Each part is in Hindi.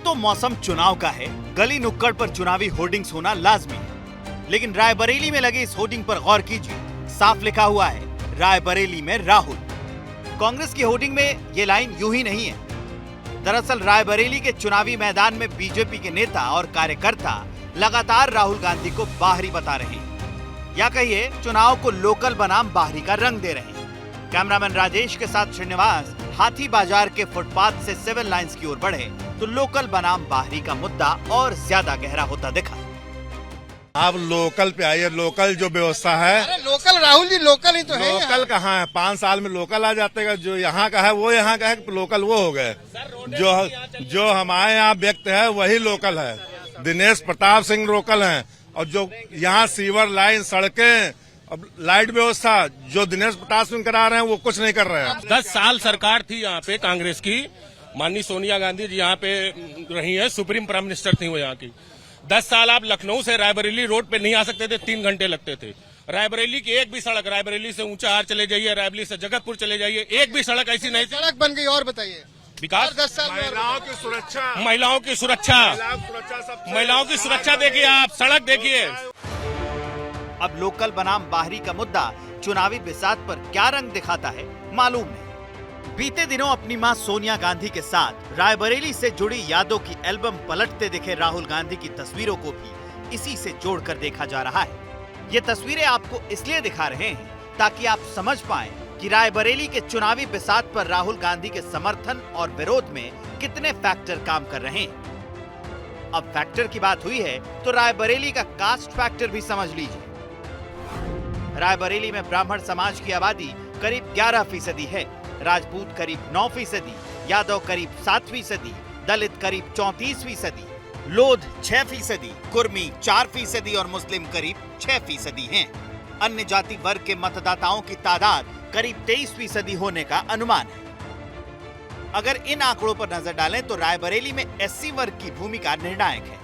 तो मौसम चुनाव का है, गली नुक्कड़ पर चुनावी होर्डिंग्स होना लाजमी है। लेकिन रायबरेली में लगे इस होर्डिंग पर गौर कीजिए, साफ लिखा हुआ है रायबरेली में राहुल। कांग्रेस की होर्डिंग में ये लाइन यूं ही नहीं है। दरअसल रायबरेली के चुनावी मैदान में बीजेपी के नेता और कार्यकर्ता लगातार राहुल गांधी को बाहरी बता रहे हैं, या कहिए चुनाव को लोकल बनाम बाहरी का रंग दे रहे हैं। कैमरामैन राजेश के साथ श्रीनिवास हाथी बाजार के फुटपाथ से सिविल लाइंस की ओर बढ़े तो लोकल बनाम बाहरी का मुद्दा और ज्यादा गहरा होता दिखा। आप लोकल पे आइए, लोकल जो व्यवस्था है। अरे लोकल राहुल जी लोकल ही तो है। लोकल कहाँ है? 5 साल में लोकल आ जाते हैं। जो यहाँ का है वो यहाँ का है, लोकल वो हो गए। जो हमारे यहाँ व्यक्ति है वही लोकल है। दिनेश प्रताप सिंह लोकल हैं, और जो यहाँ सीवर लाइन, सड़कें, अब लाइट व्यवस्था जो दिनेश प्रताप सिंह करा रहे हैं वो कुछ नहीं कर रहे हैं। 10 साल सरकार थी यहाँ पे कांग्रेस की, माननीय सोनिया गांधी जी यहाँ पे रही है, सुप्रीम प्राइम मिनिस्टर थी वो यहाँ की। 10 साल आप लखनऊ से रायबरेली रोड पे नहीं आ सकते थे, 3 घंटे लगते थे। रायबरेली की एक भी सड़क, रायबरेली से ऊंचाहार चले जाइए, रायबरेली से जगतपुर चले जाइए, एक भी सड़क ऐसी नहीं। सड़क बन गई। और बताइए विकास, 10 साल महिलाओं की सुरक्षा, महिलाओं की सुरक्षा देखिए, आप सड़क देखिए। अब लोकल बनाम बाहरी का मुद्दा चुनावी बिसात पर क्या रंग दिखाता है मालूम नहीं। बीते दिनों अपनी मां सोनिया गांधी के साथ रायबरेली से जुड़ी यादों की एल्बम पलटते दिखे राहुल गांधी की तस्वीरों को भी इसी से जोड़कर देखा जा रहा है। ये तस्वीरें आपको इसलिए दिखा रहे हैं ताकि आप समझ पाएं कि रायबरेली के चुनावी बिसात पर राहुल गांधी के समर्थन और विरोध में कितने फैक्टर काम कर रहे हैं। अब फैक्टर की बात हुई है तो रायबरेली का कास्ट फैक्टर भी समझ लीजिए। रायबरेली में ब्राह्मण समाज की आबादी करीब 11%, है राजपूत करीब 9%, यादव करीब 7%, दलित करीब 34%, लोध 6%, कुर्मी 4% और मुस्लिम करीब 6% हैं। अन्य जाति वर्ग के मतदाताओं की तादाद करीब 23% होने का अनुमान है। अगर इन आंकड़ों पर नजर डालें तो रायबरेली में एससी वर्ग की भूमिका निर्णायक है,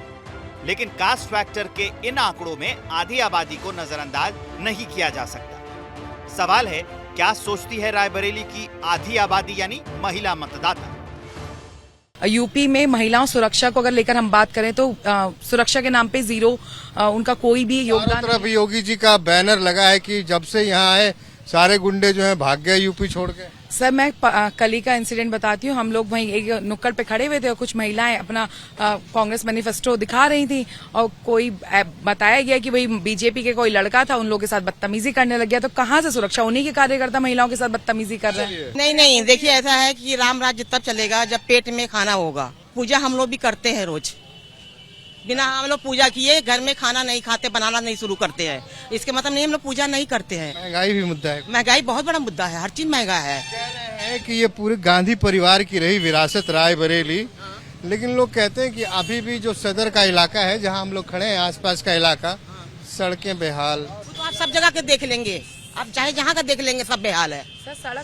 लेकिन कास्ट फैक्टर के इन आंकड़ों में आधी आबादी को नजरअंदाज नहीं किया जा सकता। सवाल है, क्या सोचती है रायबरेली की आधी आबादी यानी महिला मतदाता? यूपी में महिलाओं सुरक्षा को अगर लेकर हम बात करें तो सुरक्षा के नाम पे जीरो, उनका कोई भी योगदान। तरफ योगी जी का बैनर लगा है कि जब से यहाँ आए सारे गुंडे जो हैं भाग गए यूपी छोड़ के। सर मैं कल ही का इंसिडेंट बताती हूँ। हम लोग वहीं एक नुक्कड़ पे खड़े हुए थे और कुछ महिलाएं अपना कांग्रेस मैनिफेस्टो दिखा रही थी, और कोई बताया गया कि भाई बीजेपी के कोई लड़का था, उन लोगों के साथ बदतमीजी करने लग गया। तो कहाँ से सुरक्षा? उन्हीं के कार्यकर्ता महिलाओं के साथ बदतमीजी कर रहे हैं। नहीं, देखिए ऐसा है कि राम राज्य तब चलेगा जब पेट में खाना होगा। पूजा हम लोग भी करते हैं रोज, बिना हम लोग पूजा किए घर में खाना नहीं खाते, बनाना नहीं शुरू करते हैं। इसके मतलब नहीं हम लोग पूजा नहीं करते हैं। महंगाई भी मुद्दा है। महंगाई बहुत बड़ा मुद्दा है, हर चीज महंगा है। कह रहे हैं कि ये पूरे गांधी परिवार की रही विरासत रायबरेली, लेकिन लोग कहते हैं कि अभी भी जो सदर का इलाका है जहाँ हम लोग खड़े हैं, आसपास का इलाका, सड़कें बेहाल। तो आप सब जगह के देख लेंगे, आप चाहे जहाँ का देख लेंगे, सब बेहाल है।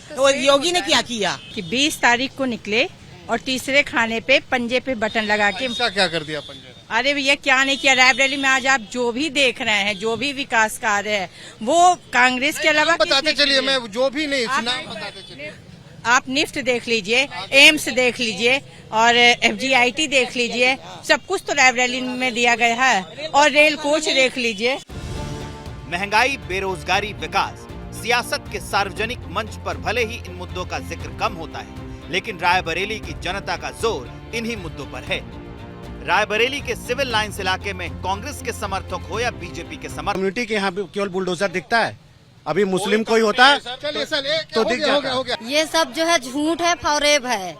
तो योगी ने क्या किया कि 20 तारीख को निकले और तीसरे खाने पे पंजे पे बटन लगा के। ऐसा क्या कर दिया पंजे? अरे भैया क्या नहीं किया। रायबरेली में आज आप जो भी देख रहे हैं, जो भी विकास कार्य है, वो कांग्रेस के अलावा बताते चलिए, मैं जो भी नहीं सुना बताते चलिए। आप निफ्ट देख लीजिए, एम्स देख लीजिए और FGIT देख लीजिए, सब कुछ तो रायबरेली में दिया गया है। और रेल कोच देख लीजिए। महंगाई, बेरोजगारी, विकास, सियासत के सार्वजनिक मंच पर भले ही इन मुद्दों का जिक्र कम होता है, लेकिन रायबरेली की जनता का जोर इन्हीं मुद्दों पर है। रायबरेली के सिविल लाइंस इलाके में कांग्रेस के समर्थक हो या बीजेपी के समर्थक, कम्युनिटी के यहाँ केवल बुलडोजर दिखता है। अभी मुस्लिम कोई होता है तो दिख जाता है। ये सब जो है झूठ है, फौरेब है।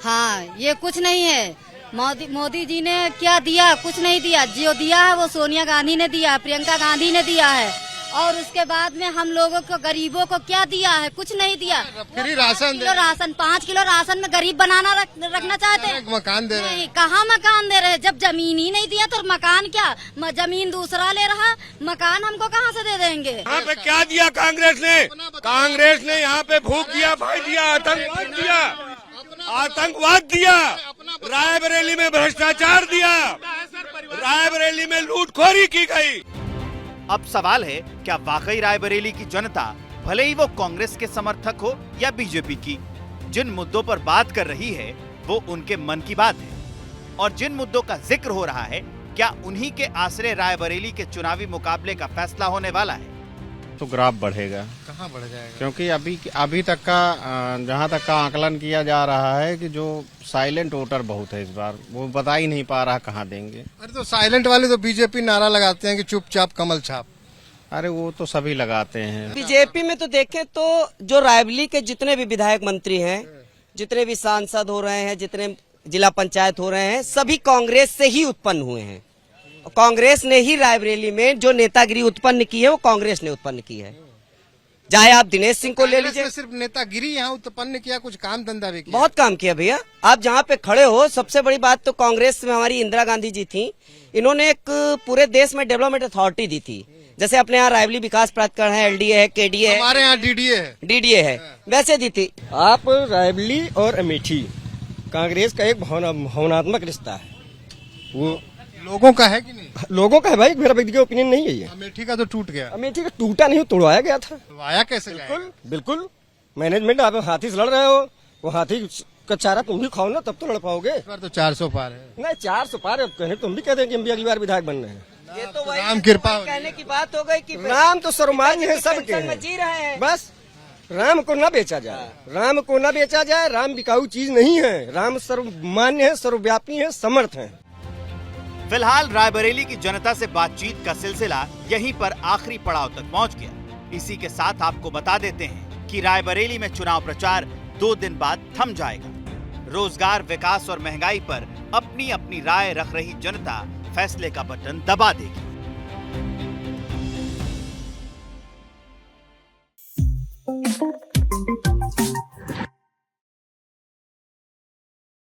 हाँ, ये कुछ नहीं है। मोदी जी ने क्या दिया? कुछ नहीं दिया। जो दिया है वो सोनिया गांधी ने दिया, प्रियंका गांधी ने दिया है। और उसके बाद में हम लोगों को, गरीबों को क्या दिया है? कुछ नहीं दिया। फ्री राशन, 5 किलो राशन में गरीब बनाना रखना चाहते हैं। मकान दे रहे हैं। कहाँ मकान दे रहे हैं? जब जमीन ही नहीं दिया तो मकान क्या? जमीन दूसरा ले रहा, मकान हमको कहाँ से दे देंगे? यहाँ पे क्या दिया कांग्रेस ने? कांग्रेस ने यहाँ पे भूख दिया, भाई दिया, आतंकवाद दिया, रायबरेली में भ्रष्टाचार दिया, रायबरेली में लूटखोरी की गई। अब सवाल है, क्या वाकई रायबरेली की जनता, भले ही वो कांग्रेस के समर्थक हो या बीजेपी की, जिन मुद्दों पर बात कर रही है वो उनके मन की बात है? और जिन मुद्दों का जिक्र हो रहा है, क्या उन्हीं के आसरे रायबरेली के चुनावी मुकाबले का फैसला होने वाला है? तो ग्राफ बढ़ेगा। कहाँ बढ़ जाएगा? क्योंकि अभी तक का जहाँ तक का आकलन किया जा रहा है कि जो साइलेंट वोटर बहुत है इस बार, वो बता ही नहीं पा रहा कहाँ देंगे। अरे तो साइलेंट वाले तो बीजेपी नारा लगाते हैं कि चुपचाप कमल छाप। अरे वो तो सभी लगाते हैं। बीजेपी में तो देखें तो जो रायबरेली के जितने भी विधायक मंत्री हैं, जितने भी सांसद हो रहे हैं, जितने जिला पंचायत हो रहे हैं, सभी कांग्रेस से ही उत्पन्न हुए हैं। कांग्रेस ने ही रायबरेली में जो नेतागिरी उत्पन्न की है वो कांग्रेस ने उत्पन्न की है। चाहे आप दिनेश सिंह को ले लीजिए, सिर्फ नेतागिरी यहाँ उत्पन्न किया, कुछ काम धंधा भी किया। बहुत काम किया भैया। आप जहाँ पे खड़े हो, सबसे बड़ी बात तो कांग्रेस में हमारी इंदिरा गांधी जी थी, इन्होंने एक पूरे देश में डेवलपमेंट अथॉरिटी दी थी। जैसे अपने यहाँ रायबरेली विकास प्राधिकरण है, एलडीए है, केडीए है, हमारे यहाँ डीडीए है, वैसे दी थी। आप रायबरेली और अमेठी कांग्रेस का एक भावनात्मक रिश्ता है, वो लोगों का है कि नहीं? लोगों का है भाई, मेरा व्यक्तिगत ओपिनियन नहीं है ये। अमेठी का तो टूट गया। अमेठी का टूटा नहीं, तोड़वाया गया था। आया कैसे? बिल्कुल मैनेजमेंट। आप हाथी से लड़ रहे हो, वो हाथी का चारा तुम भी खाओ ना, तब तो लड़ पाओगे। इस बार तो 400 पार है। नहीं 400 पार है, कहने तुम भी कहते हैं कि हम भी अगली बार विधायक बन रहे हैं। ये तो वही राम कृपा कहने की बात हो गई कि राम तो सर्वमान्य है, सबके पेंशन में हैं। जी रहे हैं। बस राम को ना बेचा जाए, राम को ना बेचा जाए। राम बिकाऊ चीज नहीं है, राम सर्वमान्य है, सर्वव्यापी है, समर्थ है। फिलहाल रायबरेली की जनता से बातचीत का सिलसिला यहीं पर आखिरी पड़ाव तक पहुंच गया। इसी के साथ आपको बता देते हैं कि रायबरेली में चुनाव प्रचार 2 दिन बाद थम जाएगा। रोजगार, विकास और महंगाई पर अपनी अपनी राय रख रही जनता फैसले का बटन दबा देगी।